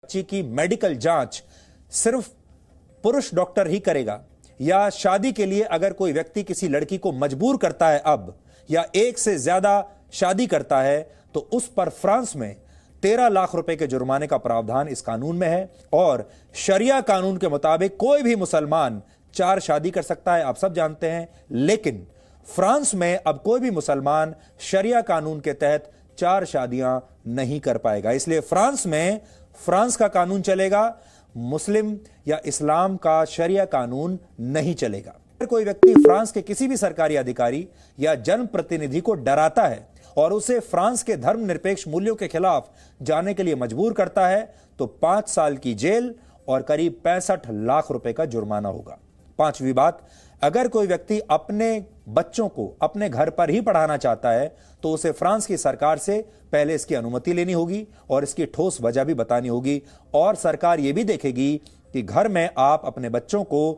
बच्ची की मेडिकल जांच सिर्फ पुरुष डॉक्टर ही करेगा, या शादी के लिए अगर कोई व्यक्ति किसी लड़की को मजबूर करता है अब, या एक से ज्यादा शादी करता है, तो उस पर फ्रांस में 13 लाख रुपए के जुर्माने का प्रावधान इस कानून में है। और शरिया कानून के मुताबिक कोई भी मुसलमान 4 शादी कर सकता है, आप सब जानते हैं। लेकिन फ्रांस में अब कोई भी मुसलमान शरिया कानून के तहत 4 शादियां नहीं कर पाएगा। इसलिए फ्रांस का कानून चलेगा, मुस्लिम या इस्लाम का शरिया कानून नहीं चलेगा। अगर कोई व्यक्ति फ्रांस के किसी भी सरकारी अधिकारी या जनप्रतिनिधि को डराता है और उसे फ्रांस के धर्मनिरपेक्ष मूल्यों के खिलाफ जाने के लिए मजबूर करता है, तो 5 साल की जेल और करीब 65 लाख रुपए का जुर्माना होगा। 5वीं बात, अगर कोई व्यक्ति अपने बच्चों को अपने घर पर ही पढ़ाना चाहता है, तो उसे फ्रांस की सरकार से पहले इसकी अनुमति लेनी होगी और इसकी ठोस वजह भी बतानी होगी। और सरकार यह भी देखेगी कि घर में आप अपने बच्चों को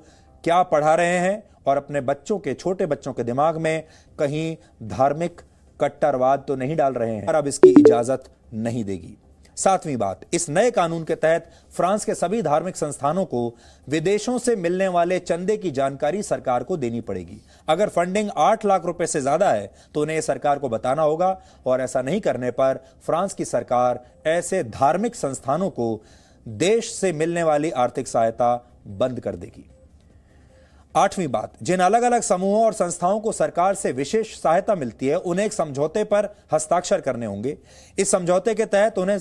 क्या पढ़ा रहे हैं और अपने बच्चों के, छोटे बच्चों के दिमाग में कहीं धार्मिक कट्टरवाद तो नहीं डाल रहे हैं, और अब इसकी इजाजत नहीं देगी। 7वीं बात, इस नए कानून के तहत फ्रांस के सभी धार्मिक संस्थानों को विदेशों से मिलने वाले चंदे की जानकारी सरकार को देनी पड़ेगी। अगर फंडिंग 8 लाख रुपए से ज्यादा है तो उन्हें सरकार को बताना होगा, और ऐसा नहीं करने पर फ्रांस की सरकार ऐसे धार्मिक संस्थानों को देश से मिलने वाली आर्थिक सहायता बंद कर देगी। 8वीं बात, जिन अलग अलग समूहों और संस्थाओं को सरकार से विशेष सहायता मिलती है, उन्हें एक समझौते पर हस्ताक्षर करने होंगे। इस समझौते के तहत उन्हें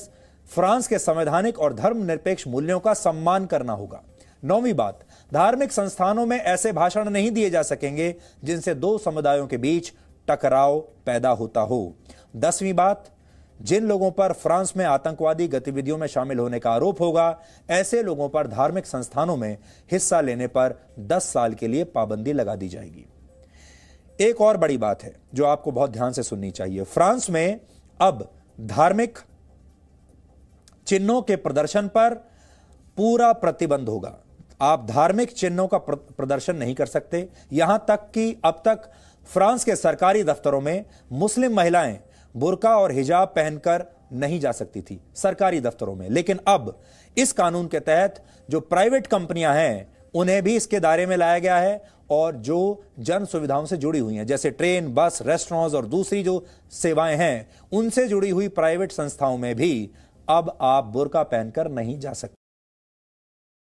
फ्रांस के संवैधानिक और धर्मनिरपेक्ष मूल्यों का सम्मान करना होगा। 9वीं बात, धार्मिक संस्थानों में ऐसे भाषण नहीं दिए जा सकेंगे जिनसे 2 समुदायों के बीच टकराव पैदा होता हो। 10वीं बात, जिन लोगों पर फ्रांस में आतंकवादी गतिविधियों में शामिल होने का आरोप होगा, ऐसे लोगों पर धार्मिक संस्थानों में हिस्सा लेने पर 10 साल के लिए पाबंदी लगा दी जाएगी। एक और बड़ी बात है जो आपको बहुत ध्यान से सुननी चाहिए। फ्रांस में अब धार्मिक चिन्हों के प्रदर्शन पर पूरा प्रतिबंध होगा। आप धार्मिक चिन्हों का प्रदर्शन नहीं कर सकते। यहां तक कि अब तक फ्रांस के सरकारी दफ्तरों में मुस्लिम महिलाएं बुर्का और हिजाब पहनकर नहीं जा सकती थी सरकारी दफ्तरों में। लेकिन अब इस कानून के तहत जो प्राइवेट कंपनियां हैं उन्हें भी इसके दायरे में लाया गया है, और जो जन सुविधाओं से जुड़ी हुई हैं, जैसे ट्रेन, बस, रेस्टोरेंट्स और दूसरी जो सेवाएं हैं, उनसे जुड़ी हुई प्राइवेट संस्थाओं में भी अब आप बुर्का पहनकर नहीं जा सकते।